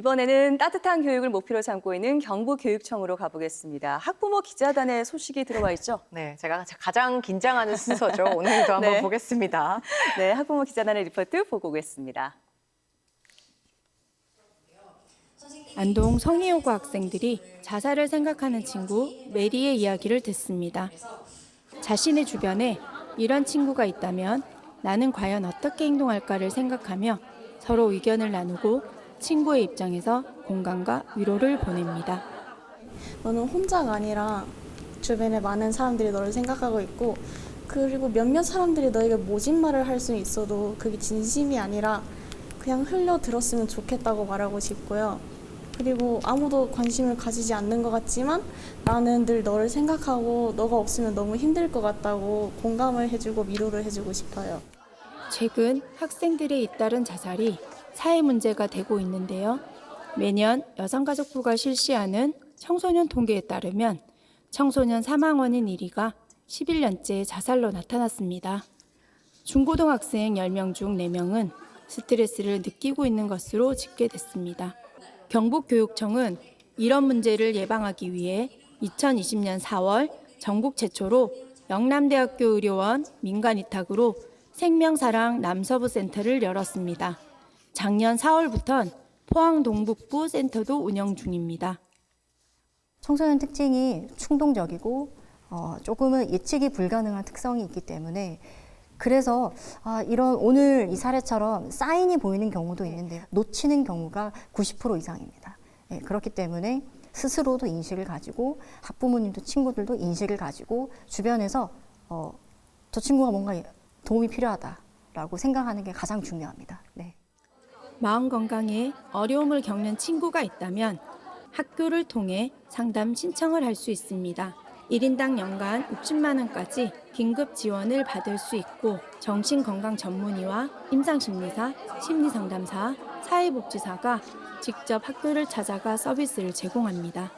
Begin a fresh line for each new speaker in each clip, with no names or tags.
이번에는 따뜻한 교육을 목표로 삼고 있는 경북교육청으로 가보겠습니다. 학부모 기자단의 소식이 들어와 있죠?
네, 제가 가장 긴장하는 순서죠. 오늘도 한번
네.
보겠습니다.
네, 학부모 기자단의 리포트 보고 오겠습니다.
안동 성희여고 학생들이 자살을 생각하는 친구 메리의 이야기를 듣습니다. 자신의 주변에 이런 친구가 있다면 나는 과연 어떻게 행동할까를 생각하며 서로 의견을 나누고 친구의 입장에서 공감과 위로를 보냅니다.
너는 혼자가 아니라 주변에 많은 사람들이 너를 생각하고 있고, 그리고 몇몇 사람들이 너에게 모진 말을 할 수 있어도 그게 진심이 아니라 그냥 흘려 들었으면 좋겠다고 말하고 싶고요. 그리고 아무도 관심을 가지지 않는 것 같지만 나는 늘 너를 생각하고 너가 없으면 너무 힘들 것 같다고 공감을 해주고 위로를 해주고 싶어요.
최근 학생들의 잇따른 자살이 사회 문제가 되고 있는데요. 매년 여성가족부가 실시하는 청소년 통계에 따르면 청소년 사망 원인 1위가 11년째 자살로 나타났습니다. 중고등학생 10명 중 4명은 스트레스를 느끼고 있는 것으로 집계됐습니다. 경북교육청은 이런 문제를 예방하기 위해 2020년 4월 전국 최초로 영남대학교 의료원 민간위탁으로 생명사랑 남서부 센터를 열었습니다. 작년 4월부턴 포항 동북부 센터도 운영 중입니다.
청소년 특징이 충동적이고 조금은 예측이 불가능한 특성이 있기 때문에 그래서 이런 오늘 이 사례처럼 사인이 보이는 경우도 있는데 놓치는 경우가 90% 이상입니다. 예, 그렇기 때문에 스스로도 인식을 가지고 학부모님도 친구들도 인식을 가지고 주변에서 저 친구가 뭔가 도움이 필요하다라고 생각하는 게 가장 중요합니다. 네.
마음 건강에 어려움을 겪는 친구가 있다면 학교를 통해 상담 신청을 할 수 있습니다. 1인당 연간 60만 원까지 긴급 지원을 받을 수 있고 정신건강 전문의와 임상심리사, 심리상담사, 사회복지사가 직접 학교를 찾아가 서비스를 제공합니다.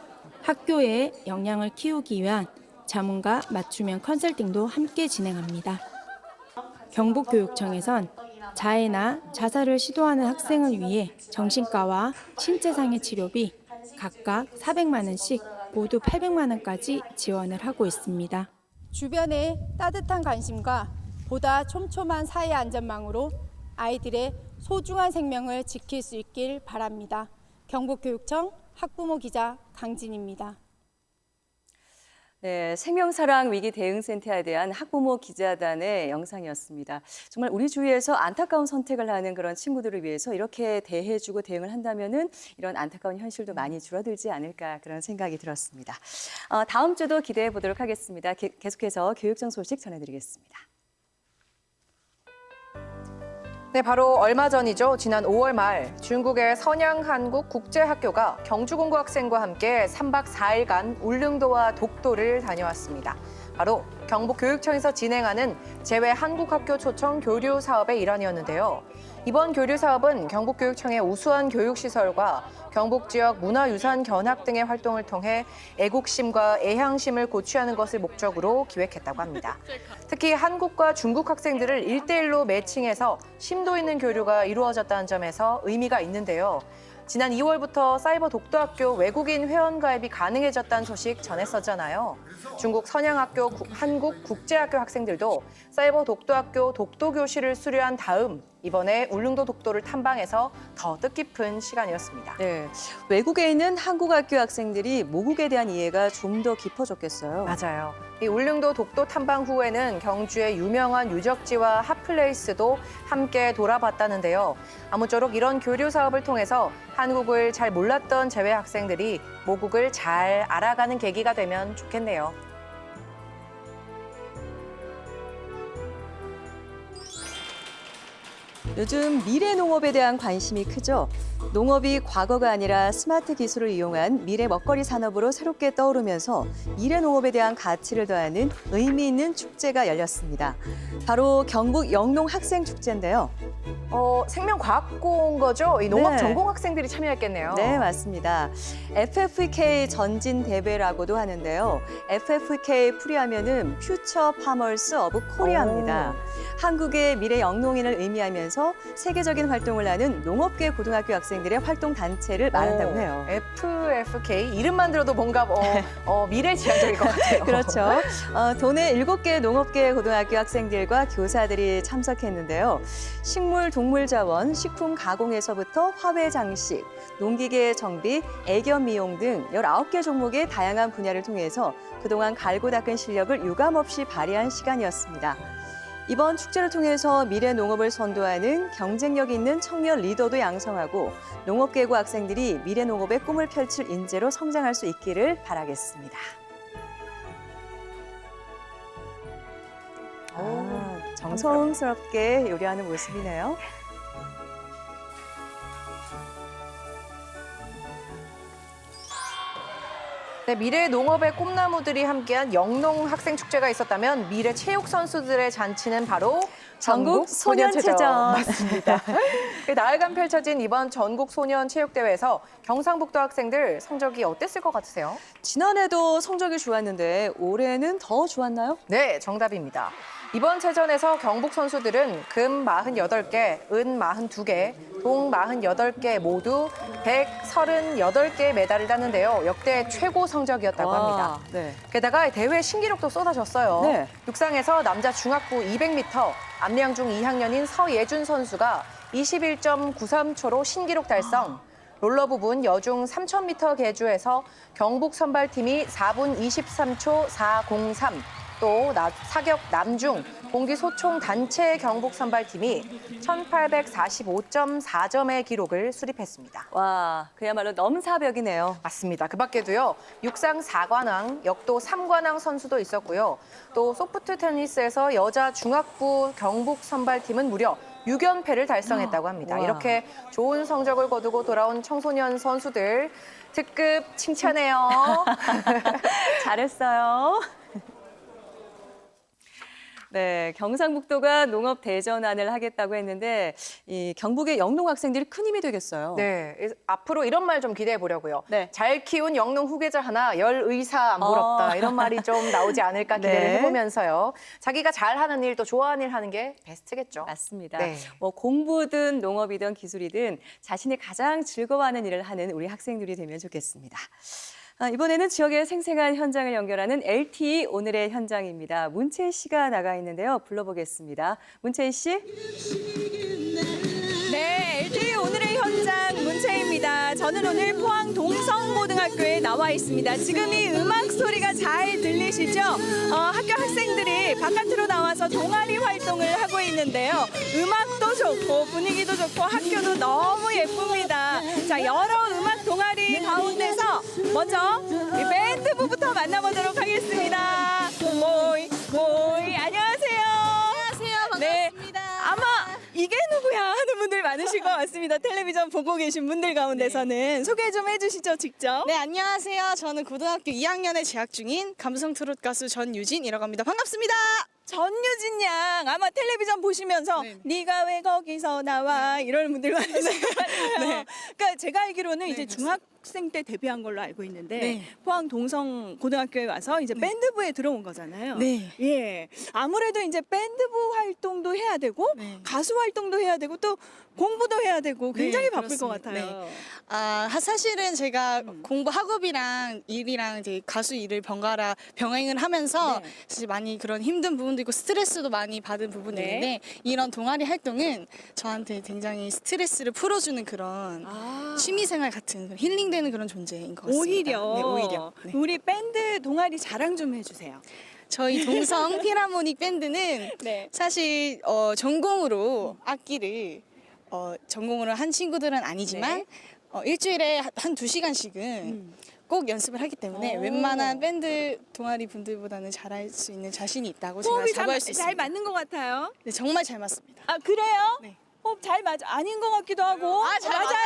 학교의 역량을 키우기 위한 자문과 맞춤형 컨설팅도 함께 진행합니다. 경북교육청에선 자해나 자살을 시도하는 학생을 위해 정신과와 신체상해 치료비 각각 400만 원씩 모두 800만 원까지 지원을 하고 있습니다. 주변의 따뜻한 관심과 보다 촘촘한 사회 안전망으로 아이들의 소중한 생명을 지킬 수 있길 바랍니다. 경북교육청 학부모 기자 강진입니다.
네, 생명사랑 위기 대응센터에 대한 학부모 기자단의 영상이었습니다. 정말 우리 주위에서 안타까운 선택을 하는 그런 친구들을 위해서 이렇게 대해주고 대응을 한다면은 이런 안타까운 현실도 많이 줄어들지 않을까 그런 생각이 들었습니다. 다음 주도 기대해 보도록 하겠습니다. 계속해서 교육청 소식 전해드리겠습니다.
네, 바로 얼마 전이죠. 지난 5월 말 중국의 선양한국국제학교가 경주공고 학생과 함께 3박 4일간 울릉도와 독도를 다녀왔습니다. 바로 경북교육청에서 진행하는 재외 한국학교 초청 교류 사업의 일환이었는데요. 이번 교류 사업은 경북교육청의 우수한 교육시설과 경북 지역 문화유산 견학 등의 활동을 통해 애국심과 애향심을 고취하는 것을 목적으로 기획했다고 합니다. 특히 한국과 중국 학생들을 1대1로 매칭해서 심도 있는 교류가 이루어졌다는 점에서 의미가 있는데요. 지난 2월부터 사이버 독도학교 외국인 회원 가입이 가능해졌다는 소식 전했었잖아요. 중국 선양학교 한국국제학교 학생들도 사이버 독도학교 독도교실을 수료한 다음 이번에 울릉도 독도를 탐방해서 더 뜻깊은 시간이었습니다.
네, 외국에 있는 한국학교 학생들이 모국에 대한 이해가 좀 더 깊어졌겠어요.
맞아요. 이 울릉도 독도 탐방 후에는 경주의 유명한 유적지와 핫플레이스도 함께 돌아봤다는데요. 아무쪼록 이런 교류 사업을 통해서 한국을 잘 몰랐던 재외 학생들이 모국을 잘 알아가는 계기가 되면 좋겠네요.
요즘 미래 농업에 대한 관심이 크죠. 농업이 과거가 아니라 스마트 기술을 이용한 미래 먹거리 산업으로 새롭게 떠오르면서 미래 농업에 대한 가치를 더하는 의미 있는 축제가 열렸습니다. 바로 경북 영농 학생 축제인데요.
생명과학고인 거죠? 이 농업
네.
전공 학생들이 참여했겠네요.
네, 맞습니다. FFK 전진 대회라고도 하는데요. FFK 풀이하면은 퓨처 파머스 오브 코리아입니다. 한국의 미래 영농인을 의미하면서 통해서 세계적인 활동을 하는 농업계 고등학교 학생들의 활동 단체를 말한다고 해요.
FFK 이름만 들어도 뭔가 미래지향적일 것 같아요.
그렇죠. 도내 7개 농업계 고등학교 학생들과 교사들이 참석했는데요. 식물, 동물 자원, 식품 가공에서부터 화훼 장식, 농기계 정비, 애견 미용 등 19개 종목의 다양한 분야를 통해서 그동안 갈고 닦은 실력을 유감없이 발휘한 시간이었습니다. 이번 축제를 통해서 미래 농업을 선도하는 경쟁력 있는 청년 리더도 양성하고 농업계고 학생들이 미래 농업의 꿈을 펼칠 인재로 성장할 수 있기를 바라겠습니다. 정성스럽게 요리하는 모습이네요.
네, 미래 농업의 꿈나무들이 함께한 영농 학생 축제가 있었다면 미래 체육 선수들의 잔치는 바로
전국 소년체전.
맞습니다. 나흘간 펼쳐진 이번 전국 소년 체육대회에서 경상북도 학생들 성적이 어땠을 것 같으세요?
지난해도 성적이 좋았는데 올해는 더 좋았나요?
네, 정답입니다. 이번 체전에서 경북 선수들은 금 48개, 은 42개, 동 48개 모두 138개의 메달을 땄는데요. 역대 최고 성적이었다고 합니다.
네.
게다가 대회 신기록도 쏟아졌어요.
네.
육상에서 남자 중학부 200m 암양중 2학년인 서예준 선수가 21.93초로 신기록 달성. 롤러 부분 여중 3000m 계주에서 경북 선발팀이 4분 23초 403. 또 사격 남중 공기 소총 단체 경북 선발팀이 1845.4점의 기록을 수립했습니다.
와, 그야말로 넘사벽이네요.
맞습니다. 그 밖에도요. 육상 4관왕, 역도 3관왕 선수도 있었고요. 또 소프트 테니스에서 여자 중학부 경북 선발팀은 무려 6연패를 달성했다고 합니다.
와.
이렇게 좋은 성적을 거두고 돌아온 청소년 선수들 특급 칭찬해요.
잘했어요. 네, 경상북도가 농업 대전환을 하겠다고 했는데 이 경북의 영농 학생들이 큰 힘이 되겠어요.
네, 앞으로 이런 말 좀 기대해 보려고요.
네.
잘 키운 영농 후계자 하나 열 의사 안 부럽다. 이런 말이 좀 나오지 않을까 기대를
네.
해보면서요. 자기가 잘하는 일 또 좋아하는 일 하는 게 베스트겠죠.
맞습니다.
네.
뭐 공부든 농업이든 기술이든 자신이 가장 즐거워하는 일을 하는 우리 학생들이 되면 좋겠습니다. 이번에는 지역의 생생한 현장을 연결하는 LTE 오늘의 현장입니다. 문채희 씨가 나가 있는데요. 불러보겠습니다. 문채희 씨.
네, LTE 오늘의 현장 문채입니다. 저는 오늘 포항 동성고등학교에 나와 있습니다. 지금 이 음악 소리가 잘 들리시죠? 학교 학생들이 바깥으로 나와서 동아리 활동을 하고 있는데요. 음악도 좋고 분위기도 좋고 학교도 너무 예쁩니다. 자, 여러 음악 동아리 가운데서 먼저 이 밴드부부터 만나보도록 하겠습니다. 모이, 모이, 안녕하세요.
안녕하세요. 반갑습니다.
네, 아마 이게 누구야 하는 분들 많으실 것 같습니다. 텔레비전 보고 계신 분들 가운데서는 소개 좀 해주시죠, 직접.
네, 안녕하세요. 저는 고등학교 2학년에 재학 중인 감성 트롯 가수 전유진이라고 합니다. 반갑습니다.
전유진 양 아마 텔레비전 보시면서
네.
네가 왜 거기서 나와 이러는 분들 많으실 것 같아요.
네.
그러니까 제가 알기로는 이제
그렇습니다.
중학생 때 데뷔한 걸로 알고 있는데
네.
포항 동성 고등학교에 와서 이제 밴드부에 들어온 거잖아요.
네.
예. 아무래도 이제 밴드부 활동도 해야 되고
네.
가수 활동도 해야 되고 또 공부도 해야 되고 굉장히
네,
바쁠 것
그렇습니다.
같아요.
사실은 제가 공부 학업이랑 일이랑 이제 가수 일을 번갈아 병행을 하면서
네.
사실 많이 그런 힘든 부분도 있고 스트레스도 많이 받은 부분이
네.
있는데 이런 동아리 활동은 저한테 굉장히 스트레스를 풀어주는 그런 취미생활 같은 그런 힐링되는 그런 존재인 것 같습니다.
오히려,
네, 오히려. 네.
우리 밴드 동아리 자랑 좀 해주세요.
저희 동성 필하모닉 밴드는
네.
사실 전공으로 악기를 전공으로 한 친구들은 아니지만
네.
일주일에 한 2시간씩은 꼭 연습을 하기 때문에
오.
웬만한 밴드 동아리 분들보다는 잘할 수 있는 자신이 있다고 제가
호흡이
자부할 수 있습니다.
잘 맞는 것 같아요.
네, 정말 잘 맞습니다.
아, 그래요?
네.
호흡 잘 맞아. 아닌 것 같기도 하고.
잘 맞아요.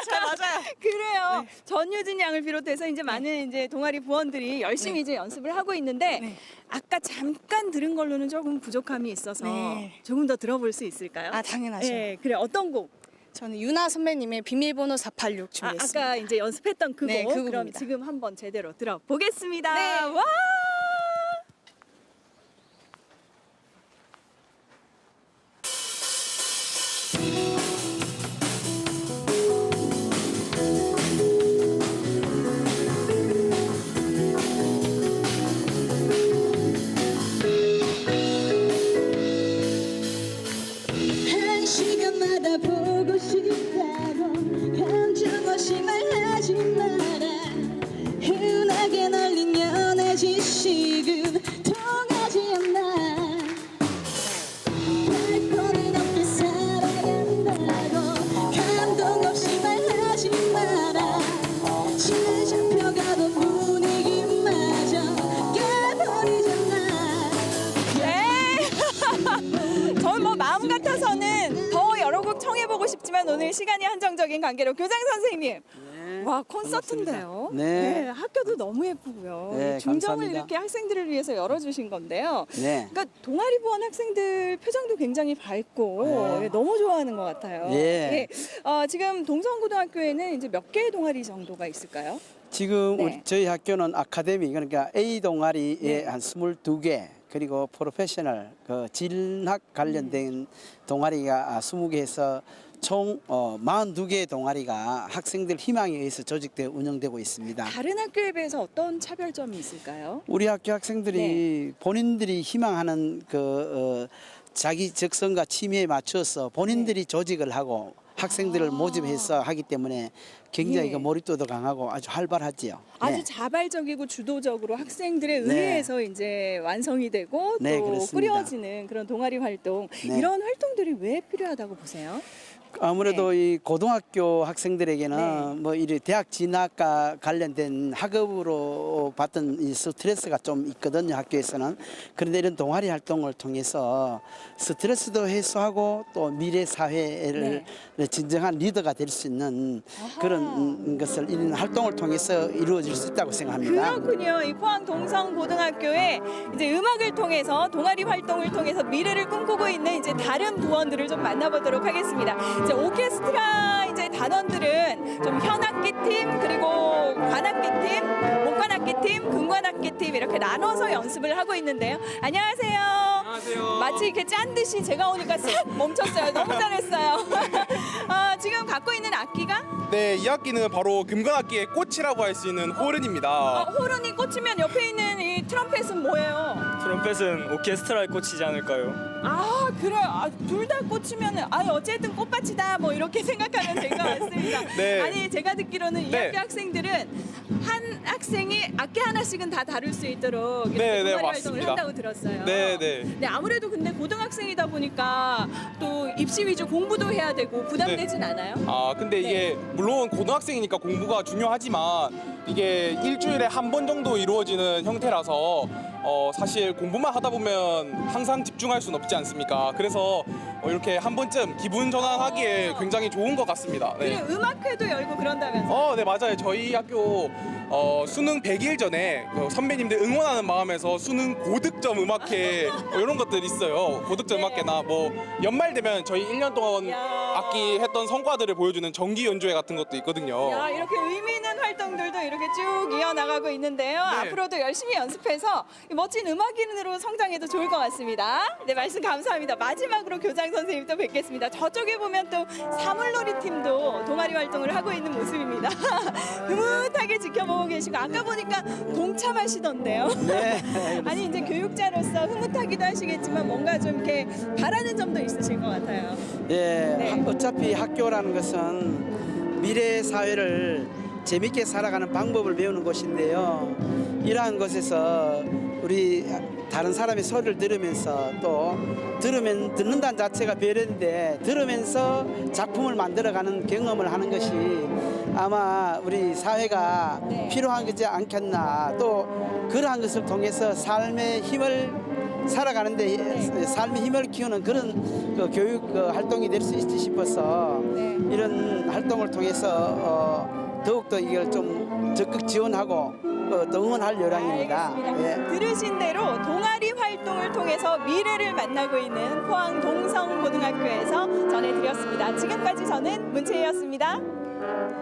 잘 맞아요.
그래요. 전유진 양을 비롯해서 이제 많은 이제 동아리 부원들이 열심히
네.
이제 연습을 하고 있는데
네.
아까 잠깐 들은 걸로는 조금 부족함이 있어서
네.
조금 더 들어볼 수 있을까요?
당연하죠.
네, 그래. 어떤 곡?
저는 유나 선배님의 비밀번호 486 준비했습니다.
아까 이제 연습했던 그 곡.
네, 그
그럼
곡입니다.
지금 한번 제대로 들어보겠습니다.
네.
와! 오늘 시간이 한정적인 관계로 교장 선생님. 와, 콘서트인데요.
네.
학교도 너무 예쁘고요.
네,
중정을
감사합니다.
이렇게 학생들을 위해서 열어주신 건데요.
네.
그러니까 동아리부원 학생들 표정도 굉장히 밝고 너무 좋아하는 것 같아요.
예.
지금 동성고등학교에는 이제 몇 개의 동아리 정도가 있을까요?
지금
네.
저희 학교는 아카데미 그러니까 A 동아리에
네.
한 22개 그리고 프로페셔널 그 진학 관련된 동아리가 20개에서 총 42개의 동아리가 학생들 희망에 의해서 조직되어 운영되고 있습니다.
다른 학교에 비해서 어떤 차별점이 있을까요?
우리 학교 학생들이
네.
본인들이 희망하는 그 자기 적성과 취미에 맞춰서 본인들이 조직을 하고 학생들을 모집해서 하기 때문에 굉장히
예.
그 몰입도도 강하고 아주 활발하지요.
아주
네.
자발적이고 주도적으로 학생들에
네.
의해서 이제 완성이 되고
네,
또
그렇습니다.
꾸려지는 그런 동아리 활동
네.
이런 활동들이 왜 필요하다고 보세요?
아무래도 이 고등학교 학생들에게는
네.
뭐 이 대학 진학과 관련된 학업으로 받던 이 스트레스가 좀 있거든요, 학교에서는. 그런데 이런 동아리 활동을 통해서 스트레스도 해소하고 또 미래 사회를 진정한 리더가 될 수 있는 그런 것을 이런 활동을 통해서 이루어질 수 있다고 생각합니다.
그렇군요. 이 포항 동성고등학교에 이제 음악을 통해서 동아리 활동을 통해서 미래를 꿈꾸고 있는 이제 다른 부원들을 좀 만나보도록 하겠습니다. 이제 오케스트라 이제 단원들은 좀 현악기 팀 그리고 관악기 팀, 목관악기 팀, 금관악기 팀 이렇게 나눠서 연습을 하고 있는데요. 안녕하세요.
안녕하세요.
마치 이렇게 짠 듯이 제가 오니까 싹 멈췄어요. 너무 잘했어요. 지금 갖고 있는 악기가
네, 이 악기는 바로 금관악기의 꽃이라고 할 수 있는 호른입니다.
호른이 꽂히면 옆에 있는 이 트럼펫은 뭐예요?
트럼펫은 오케스트라의 꽃이지 않을까요?
아 그래 둘 다 꽂히면은 어쨌든 꽃밭이다 뭐 이렇게 생각하면 될 것 같습니다.
네.
아니 제가 듣기로는 이
네.
학교 학생들은 한 학생이 악기 하나씩은 다 다룰 수 있도록 이렇게
네, 네,
동아리 활동을
맞습니다.
한다고 들었어요.
네, 네.
네 아무래도 근데 고등학생이다 보니까 또 입시 위주 공부도 해야 되고 부담되진 않아요?
근데 이게 물론 고등학생이니까 공부가 중요하지만 이게 일주일에 한 번 정도 이루어지는 형태라서 사실 공부만 하다 보면 항상 집중할 수는 없지 않습니까? 그래서 이렇게 한 번쯤 기분 전환하기에 굉장히 좋은 것 같습니다. 네.
그리고 음악회도 열고 그런다면서요?
네, 맞아요. 저희 학교 수능 100일 전에 선배님들 응원하는 마음에서 수능 고득점 음악회 이런 것들 있어요. 고득점
네.
음악회나 뭐 연말 되면 저희 1년 동안
야.
악기 했던 성과들을 보여주는 정기 연주회 같은 것도 있거든요.
야, 이렇게 의미 있는 활동들도 이렇게 쭉 이어나가고 있는데요.
네.
앞으로도 열심히 연습해서 이 멋진 음악인으로 성장해도 좋을 것 같습니다. 네, 말씀 감사합니다. 마지막으로 교장 선생님 또 뵙겠습니다. 저쪽에 보면 또 사물놀이 팀도 동아리 활동을 하고 있는 모습입니다. 흐뭇하게 지켜보고 계시고 아까 보니까 동참하시던데요.
네.
아니 이제 교육자로서 흐뭇하기도 하시겠지만 뭔가 좀 이렇게 바라는 점도 있으실 것 같아요.
예,
네.
어차피 학교라는 것은 미래 사회를 재밌게 살아가는 방법을 배우는 곳인데요. 이러한 곳에서 우리 다른 사람의 소리를 들으면서 또 듣는다는 자체가 배려인데 들으면서 작품을 만들어가는 경험을 하는 것이 아마 우리 사회가 필요한 거지 않겠나. 또 그러한 것을 통해서 삶의 힘을 살아가는데 삶의 힘을 키우는 그런 그 교육 활동이 될 수 있지 싶어서 이런 활동을 통해서 더욱더 이걸 좀 적극 지원하고 또 응원할 요량입니다.
알겠습니다. 들으신 대로 동아리 활동을 통해서 미래를 만나고 있는 포항 동성고등학교에서 전해드렸습니다. 지금까지 저는 문채희였습니다.